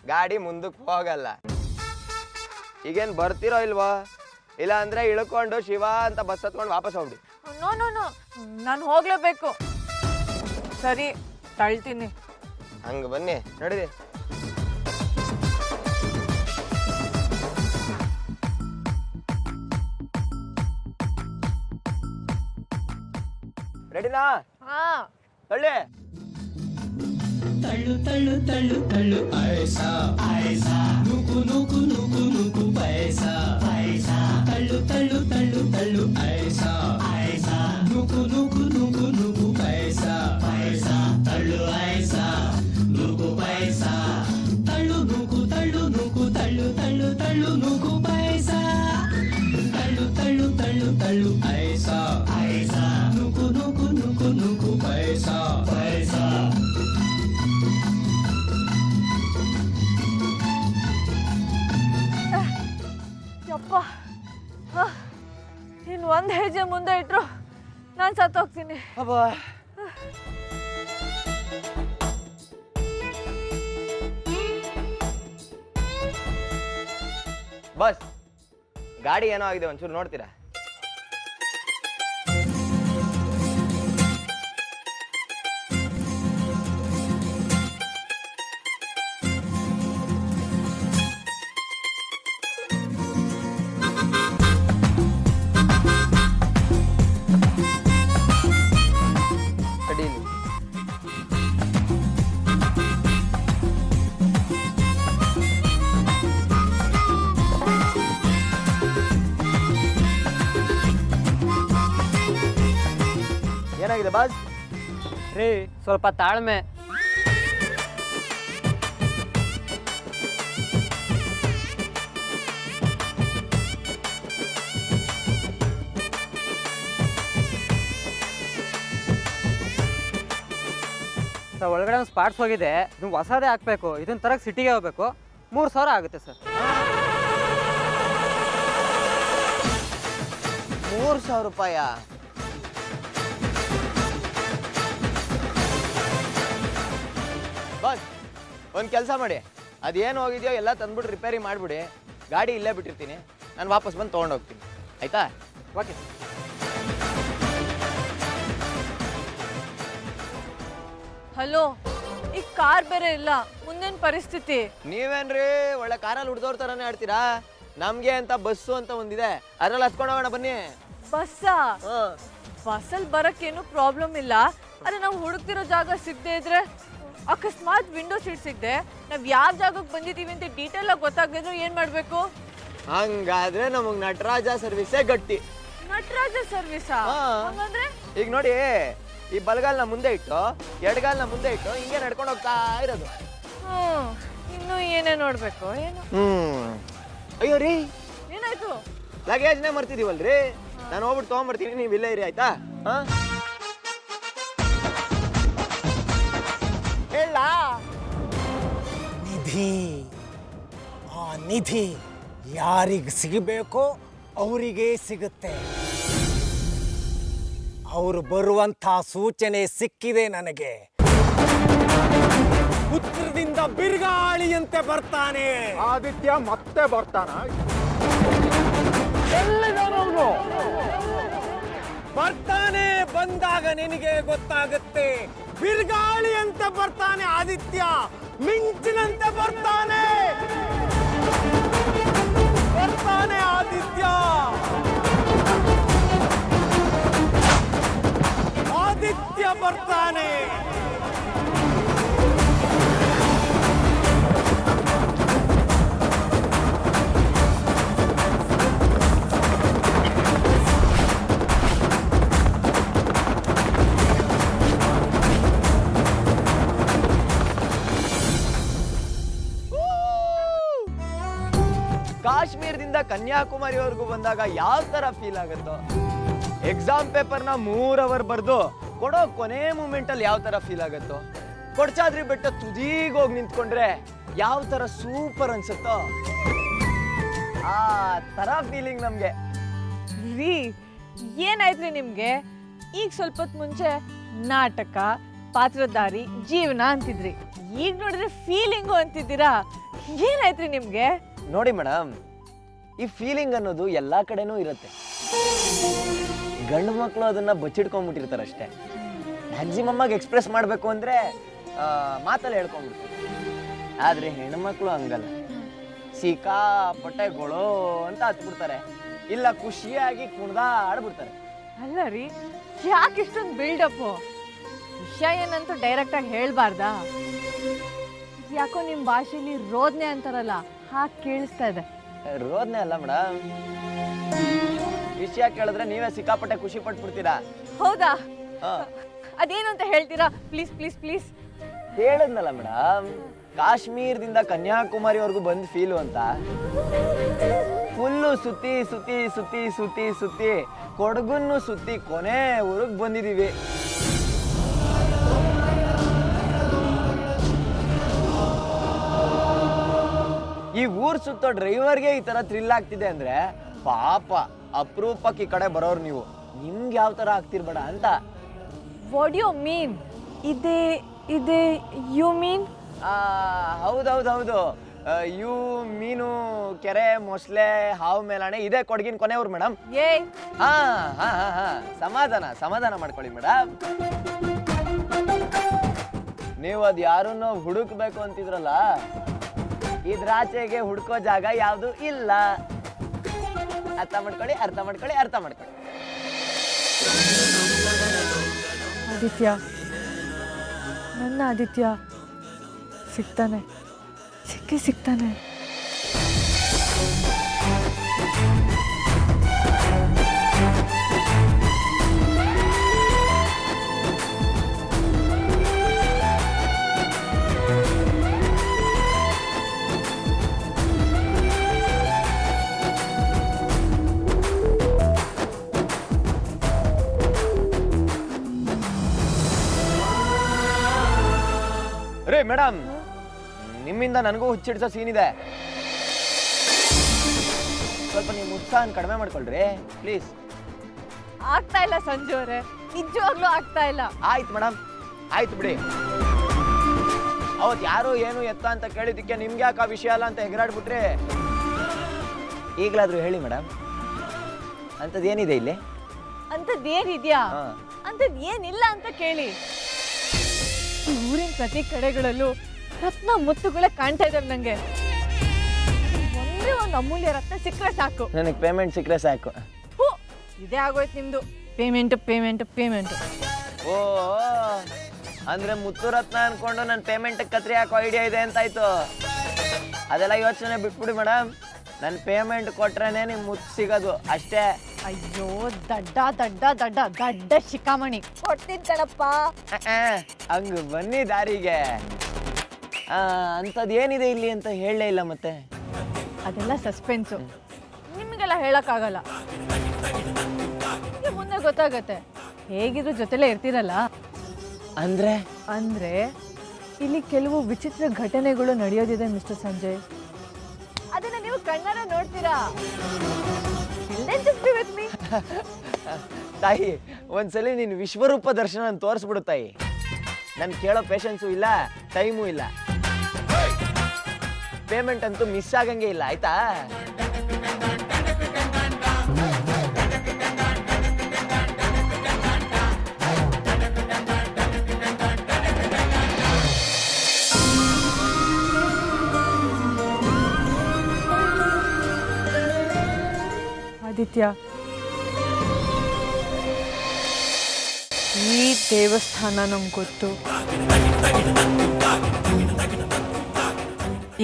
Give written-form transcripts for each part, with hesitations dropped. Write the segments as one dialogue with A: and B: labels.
A: ಗಾಡಿ ಮುಂದಕ್ಕೆ ಹೋಗಲ್ಲ. ಈಗೇನು ಬರ್ತಿರೋ ಇಲ್ವೋ? ಇಲ್ಲ ಅಂದ್ರೆ ಇಳ್ಕೊಂಡು ಶಿವ ಅಂತ ಬಸ್ ಹತ್ಕೊಂಡು ವಾಪಸ್ ಹೋಗ್ಬಿಡಿ.
B: ನೋ ನೋ ನೋ, ನಾನು ಹೋಗ್ಲೇಬೇಕು. ಸರಿ, ತಳ್ತೀನಿ.
A: ಹಂಗೆ ಬನ್ನಿ, ನಡೀರಿ. ರೆಡಿನಾ?
B: ಹಾ,
A: ತಳ್ಳಿ.
C: ತಳ್ಳು ತಳ್ಳು ತಳ್ಳು ತಳ್ಳು ಐಸಾ ಐಸಾ ನೂಕು ನೂಕು ನೂಕು ನೂಕು ಪೈಸಾ ಪೈಸಾ ತಳ್ಳು ತಳ್ಳು ತಳ್ಳು ತಳ್ಳು ಐಸಾ ಐಸಾ ನೂಕು ನೂಕು ನೂಕು ನೂಕು ಪೈಸಾ ಪೈಸಾ ತಳ್ಳು ಐಸಾ ನೂಕು ಪೈಸಾ ತಳ್ಳು ನೂಕು ತಳ್ಳು ನೂಕು ತಳ್ಳು ತಳ್ಳು ತಳ್ಳು ನೂಕು ಪೈಸಾ ತಳ್ಳು ತಳ್ಳು ತಳ್ಳು ತಳ್ಳು ಐಸಾ ಐಸಾ ನೂಕು ನೂಕು ನೂಕು ನೂಕು ಪೈಸಾ ಪೈಸಾ.
B: ಯಪ್ಪ, ಇನ್ನು ಒಂದು ಹೆಜ್ಜೆ ಮುಂದೆ ಇಟ್ರು ನಾನು ಸತ್ತೋಗ್ತೀನಿ.
A: ಬಸ್ ಗಾಡಿ ಏನೋ ಆಗಿದೆ, ಒಂಚೂರು ನೋಡ್ತೀರಾ? ಏನಾಗಿದೆ ಬಾಸ್?
D: ರೀ ಸ್ವಲ್ಪ ತಾಳ್ಮೆ. ಸರ್ ಒಳಗಡೆ ಒಂದು ಸ್ಪಾಟ್ಸ್ ಹೋಗಿದೆ, ನೀವು ಹೊಸದೇ ಹಾಕ್ಬೇಕು. ಇದನ್ನ ತರಕ್ಕೆ ಸಿಟಿಗೆ ಹೋಗ್ಬೇಕು. 3,000 ಆಗುತ್ತೆ ಸರ್.
A: 3,000 ರೂಪಾಯ? ಬಸ್ ಒಂದು ಕೆಲಸ ಮಾಡಿ, ಅದೇನು ಹೋಗಿದೆಯೋ ಎಲ್ಲ ತಂದ್ಬಿಟ್ಟು ರಿಪೇರಿ ಮಾಡಿಬಿಡಿ. ಗಾಡಿ ಇಲ್ಲೇ ಬಿಟ್ಟಿರ್ತೀನಿ, ನಾನು ವಾಪಸ್ ಬಂದು ತೊಗೊಂಡೋಗ್ತೀನಿ, ಆಯ್ತಾ?
D: ಓಕೆ.
B: ಹಲೋ, ಈಗ ಕಾರ್ ಬೇರೆ ಇಲ್ಲ, ಮುಂದೇನು ಪರಿಸ್ಥಿತಿ?
A: ನೀವೇನ್ರಿ ಒಳ್ಳೆ ಕಾರಲ್ಲಿ ಹುಡ್ದೋರ್ ಥರನೇ ಆಡ್ತೀರಾ? ನಮಗೆ ಅಂತ ಬಸ್ಸು ಅಂತ ಒಂದಿದೆ, ಅದ್ರಲ್ಲಿ ಹತ್ಕೊಂಡು ಹೋಗೋಣ ಬನ್ನಿ.
B: ಬಸ್ಸಾ? ಬಸ್ಸಲ್ಲಿ ಬರೋಕ್ಕೇನು ಪ್ರಾಬ್ಲಮ್ ಇಲ್ಲ. ಅದೇ ನಾವು ಹುಡುಕ್ತಿರೋ ಜಾಗ ಸಿಗದೆ ಇದ್ರೆ, ಅಕಸ್ಮಾತ್ ವಿಂಡೋ ಸೀಟ್ ಸಿಗದೆ ನಾವು ಯಾವ ಜಾಗಕ್ಕೆ ಬಂದಿದ್ದೀವಿ ಅಂತ ಡೀಟೇಲ್ ಆಗಿ ಗೊತ್ತಾಗದಿದ್ರು ಏನು ಮಾಡಬೇಕು?
A: ಹಂಗಾದ್ರೆ ನಮಗೆ ನಟರಾಜ ಸರ್ವಿಸೇ ಗಟ್ಟಿ.
B: ನಟರಾಜ ಸರ್ವಿಸಾ? ಹಂಗಂದ್ರೆ
A: ಈಗ ನೋಡಿ, ಈ ಬಲಗಾಲ್ನ ಮುಂದೆ ಇಟ್ಟು ಎಡಗಾಲ್ನ ಮುಂದೆ ಇಟ್ಟು ಹಿಂಗೆ ನಡ್ಕೊಂಡು ಹೋಗ್ತಾ ಇರೋದು.
B: ಇನ್ನು ಏನೇ ನೋಡ್ಬೇಕು ಏನು?
A: ಅಯ್ಯೋ ರೀ,
B: ಏನಾಯ್ತು?
A: ಲಗೇಜ್ನೇ ಮರ್ತಿದೀವಲ್ರಿ, ನಾನು ಹೋಗ್ಬಿಟ್ಟು ತೊಗೊಂಬರ್ತೀನಿ, ನೀವು ಇಲ್ಲೇ ಇರಿ, ಆಯ್ತಾ? ಹೇಳ
E: ನಿಧಿ, ಆ ನಿಧಿ ಯಾರಿಗೆ ಸಿಗಬೇಕೋ ಅವರಿಗೆ ಸಿಗುತ್ತೆ. ಅವರು ಬರುವಂಥ ಸೂಚನೆ ಸಿಕ್ಕಿದೆ ನನಗೆ. ಉತ್ತರದಿಂದ ಬಿರುಗಾಳಿಯಂತೆ ಬರ್ತಾನೆ
F: ಆದಿತ್ಯ. ಮತ್ತೆ ಬರ್ತಾನ?
E: ಬರ್ತಾನೆ. ಬಂದಾಗ ನಿನಗೆ ಗೊತ್ತಾಗುತ್ತೆ. ಬಿರುಗಾಳಿಯಂತೆ ಬರ್ತಾನೆ ಆದಿತ್ಯ, ಮಿಂಚಿನಂತೆ ಬರ್ತಾನೆ. ಬರ್ತಾನೆ ಆದಿತ್ಯ. ಆದಿತ್ಯ ಬರ್ತಾನೆ.
A: ಕಾಶ್ಮೀರದಿಂದ ಕನ್ಯಾಕುಮಾರಿವರೆಗೂ ಬಂದಾಗ ಯಾವ ತರ ಫೀಲ್ ಆಗುತ್ತೋ, ಎಕ್ಸಾಮ್ ಪೇಪರ್ನ 3 ಅವರ್ ಬರೆದು ಕೊಡೋ ಕೊನೆ ಮೂಮೆಂಟ್ ಅಲ್ಲಿ ಯಾವ ತರ ಫೀಲ್ ಆಗುತ್ತೋ, ಕೊಡ್ಚಾದ್ರಿ ಬೆಟ್ಟ ತುದಿಗೆ ಹೋಗಿ ನಿಂತ್ಕೊಂಡ್ರೆ ಯಾವ ತರ ಸೂಪರ್ ಅನ್ಸುತ್ತೋ, ಆ ತರ ಫೀಲಿಂಗ್ ನಮ್ಗೆ.
B: ರೀ, ಏನಾಯ್ತ್ರಿ ನಿಮ್ಗೆ? ಈಗ ಸ್ವಲ್ಪ ಹೊತ್ತು ಮುಂಚೆ ನಾಟಕ, ಪಾತ್ರಧಾರಿ, ಜೀವನ ಅಂತಿದ್ರಿ. ಈಗ ನೋಡಿದ್ರೆ ಫೀಲಿಂಗು ಅಂತಿದ್ದೀರಾ, ಏನಾಯ್ತ್ರಿ ನಿಮ್ಗೆ?
A: ನೋಡಿ ಮೇಡಮ್, ಈ ಫೀಲಿಂಗ್ ಅನ್ನೋದು ಎಲ್ಲ ಕಡೆನೂ ಇರುತ್ತೆ. ಗಂಡು ಮಕ್ಕಳು ಅದನ್ನ ಬಚ್ಚಿಡ್ಕೊಂಡ್ಬಿಟ್ಟಿರ್ತಾರೆ ಅಷ್ಟೇ. ಮ್ಯಾಕ್ಸಿಮಮ್ ಆಗಿ ಎಕ್ಸ್ಪ್ರೆಸ್ ಮಾಡಬೇಕು ಅಂದರೆ ಮಾತಲ್ಲಿ ಹೇಳ್ಕೊಂಡ್ಬಿಡ್ತಾರೆ. ಆದರೆ ಹೆಣ್ಮಕ್ಳು ಹಂಗಲ್ಲ, ಸಿಕ್ಕಾಪಟ್ಟೆ ಗೊಳೋ ಅಂತ ಹತ್ಬಿಡ್ತಾರೆ, ಇಲ್ಲ ಖುಷಿಯಾಗಿ ಕುಣ್ದಾಡ್ಬಿಡ್ತಾರೆ.
B: ಅಲ್ಲ ರೀ, ಯಾಕೆ ಇಷ್ಟೊಂದು ಬಿಲ್ಡಪ್? ವಿಷಯ ಏನಂತೂ ಡೈರೆಕ್ಟ್ ಆಗಿ ಹೇಳ್ಬಾರ್ದಾ? ಯಾಕೋ ನಿಮ್ಮ ಭಾಷೆಯಲ್ಲಿ ರೋದನೆ ಅಂತಾರಲ್ಲ, ಹಾಗೆ ಕೇಳಿಸ್ತಾ ಇದೆ.
A: ರೋದನೆ ಅಲ್ಲ ಮೇಡಮ್, ವಿಷಯ ಕೇಳಿದ್ರೆ ನೀವೇ ಸಿಕ್ಕಾಪಟ್ಟೆ ಖುಷಿ ಪಟ್ಬಿಡ್ತೀರಾ.
B: ಹೌದಾ?
A: ಹಾ,
B: ಅದೇನು ಅಂತ ಹೇಳ್ತೀರಾ? Please please please.
A: ಹೇಳಿದ್ನಲ್ಲ ಮೇಡಮ್, ಕಾಶ್ಮೀರದಿಂದ ಕನ್ಯಾಕುಮಾರಿವರೆಗೂ ಬಂದು ಫೀಲು ಅಂತ. ಫುಲ್ಲು ಸುತ್ತಿ ಸುತ್ತಿ ಸುತ್ತಿ ಸುತ್ತಿ ಸುತ್ತಿ ಕೊಡಗನ್ನು ಸುತ್ತಿ ಕೊನೆ ಊರಿಗೆ ಬಂದಿದ್ದೀವಿ. ಈ ಊರ್ ಸುತ್ತೋ ಡ್ರೈವರ್ಗೆ ಈ ತರ ಥ್ರಿಲ್ ಆಗ್ತಿದೆ ಅಂದ್ರೆ ಪಾಪ ಅಪರೂಪಕ್ಕೆ ಈ ಕಡೆ ಬರೋರು ನೀವು, ನಿಮ್ಗೆ ಯಾವ ತರ ಆಗ್ತಿರ್ಬೇಡ ಅಂತ.
B: What you mean? ಇದೆ ಯು ಮೀನ್?
A: ಹೌದೌದೌದು, ಇವು ಮೀನು, ಕೆರೆ, ಮೊಸಳೆ, ಹಾವು ಮೇಲಾಣೆ ಇದೆ ಕೊಡಗಿನ ಕೊನೆಯವ್ರು ಮೇಡಮ್.
B: ಏ
A: ಹಾ ಹಾ ಹಾ ಹಾ ಸಮಾಧಾನ ಮಾಡ್ಕೊಳ್ಳಿ ಮೇಡಮ್. ನೀವು ಅದು ಯಾರನ್ನೋ ಹುಡುಕ್ಬೇಕು ಅಂತಿದ್ರಲ್ಲ, ಇದ್ರಾಚೆಗೆ ಹುಡ್ಕೋ ಜಾಗ ಯಾವುದು ಇಲ್ಲ. ಅರ್ಥ ಮಾಡ್ಕೊಳ್ಳಿ.
B: ಆದಿತ್ಯ, ನನ್ನ ಆದಿತ್ಯ ಸಿಗ್ತಾನೆ.
A: ರೇ ಮೇಡಮ್, ನಿಮ್ಮಿಂದ ನನಗೂ ಹುಚ್ಚಿಡ್ಸೋ ಸೀನ್ ಇದೆ. ಸ್ವಲ್ಪ ನೀವು ಉತ್ಸಾಹ ಕಡಿಮೆ ಮಾಡ್ಕೊಳ್ರಿ ಪ್ಲೀಸ್.
B: ಆಗ್ತಾ ಇಲ್ಲ ಸಂಜು ಅವರೇ, ನಿಜವಾಗ್ಲೂ ಆಗ್ತಾ ಇಲ್ಲ.
A: ಆಯ್ತು ಮೇಡಮ್, ಆಯ್ತು ಬಿಡಿ. ಅವತ್ತು ಯಾರು ಏನು ಎತ್ತ ಅಂತ ಕೇಳಿದ್ದಕ್ಕೆ ನಿಮ್ಗೆ ಯಾಕೆ ಆ ವಿಷಯ ಅಲ್ಲ ಅಂತ ಎಗರಾಡ್ಬಿಟ್ರಿ. ಈಗಲಾದ್ರೂ ಹೇಳಿ ಮೇಡಮ್, ಅಂಥದ್ದೇನಿದೆ ಇಲ್ಲಿ?
B: ಅಂಥದ್ದೇನಿದ್ಯಾ?
A: ಹಾ.
B: ಅಂಥದ್ದು ಏನಿಲ್ಲ ಅಂತ ಕೇಳಿ. ಈ ಊರಿನ ಪ್ರತಿ ಕಡೆಗಳಲ್ಲೂ ರತ್ನ ಮುತ್ತುಗಳೇ ಕಾಣ್ತಾ ಇದ್ದಾವೆ ನಂಗೆ. ಒಂದೇ ಒಂದು ಅಮೂಲ್ಯ ರತ್ನ ಸಿಕ್ಕರೆ ಸಾಕು.
A: ನನಗೆ ಪೇಮೆಂಟ್ ಸಿಕ್ಕರೆ ಸಾಕು.
B: ಹೂ, ಇದೇ ಆಗೋಯ್ತು ನಿಮ್ದು ಪೇಮೆಂಟ್.
A: ಓ, ಅಂದ್ರೆ ಮುತ್ತು ರತ್ನ ಅನ್ಕೊಂಡು ನನ್ನ ಪೇಮೆಂಟ್ ಕತ್ರಿ ಹಾಕೋ ಐಡಿಯಾ ಇದೆ ಅಂತಾಯ್ತು. ಅದೆಲ್ಲ ಯೋಚನೆ ಬಿಟ್ಬಿಡಿ ಮೇಡಮ್, ನನ್ನ ಪೇಮೆಂಟ್ ಕೊಟ್ರೇನೆ ನಿಮ್ ಮುತ್ತು ಸಿಗೋದು ಅಷ್ಟೇ.
B: ಅಯ್ಯೋ ದಡ್ಡ ಶಿಖಾಮಣಿ ಕೊಡ್ತೀನಿ ಕಣಪ್ಪ.
A: ಹಂಗ ಬನ್ನಿ ದಾರಿಗೆ. ಅಂಥದ್ದು ಏನಿದೆ ಇಲ್ಲಿ ಅಂತ ಹೇಳಲೇ ಇಲ್ಲ ಮತ್ತೆ.
B: ಅದೆಲ್ಲ ಸಸ್ಪೆನ್ಸು, ನಿಮಗೆಲ್ಲ ಹೇಳಕ್ಕಾಗಲ್ಲ. ಮುಂದೆ ಗೊತ್ತಾಗತ್ತೆ. ಹೇಗಿದ್ರು ಜೊತೆಲೇ ಇರ್ತೀರಲ್ಲ. ಅಂದ್ರೆ ಇಲ್ಲಿ ಕೆಲವು ವಿಚಿತ್ರ ಘಟನೆಗಳು ನಡೆಯೋದಿದೆ ಮಿಸ್ಟರ್ ಸಂಜಯ್. ಅದನ್ನ ನೀವು ಕಣ್ಣಾರ ನೋಡ್ತೀರಾ.
A: ತಾಯಿ, ಒಂದ್ಸಲಿ ನೀನು ವಿಶ್ವರೂಪ ದರ್ಶನ ತೋರಿಸ್ಬಿಡು ತಾಯಿ. ನನ್ ಕೇಳೋ ಪೇಷನ್ಸು ಇಲ್ಲ, ಟೈಮು ಇಲ್ಲ. ಪೇಮೆಂಟ್ ಅಂತೂ ಮಿಸ್ ಆಗಂಗೆ ಇಲ್ಲ, ಆಯ್ತಾ?
B: ಆದಿತ್ಯ, ಈ ದೇವಸ್ಥಾನ ನಮ್ಗೆ ಗೊತ್ತು.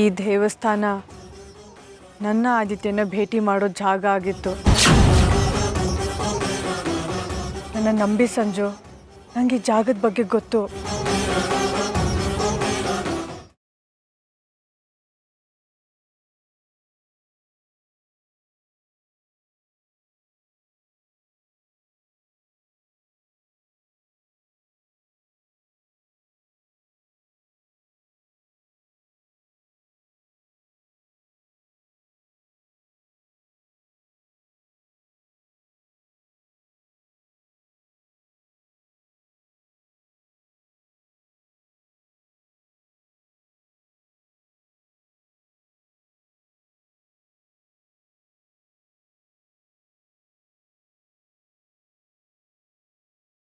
B: ಈ ದೇವಸ್ಥಾನ ನನ್ನ ಆದಿತ್ಯನ ಭೇಟಿ ಮಾಡೋ ಜಾಗ ಆಗಿತ್ತು. ನನ್ನ ನಂಬಿ ಸಂಜು, ನನಗೆ ಜಾಗದ ಬಗ್ಗೆ ಗೊತ್ತು.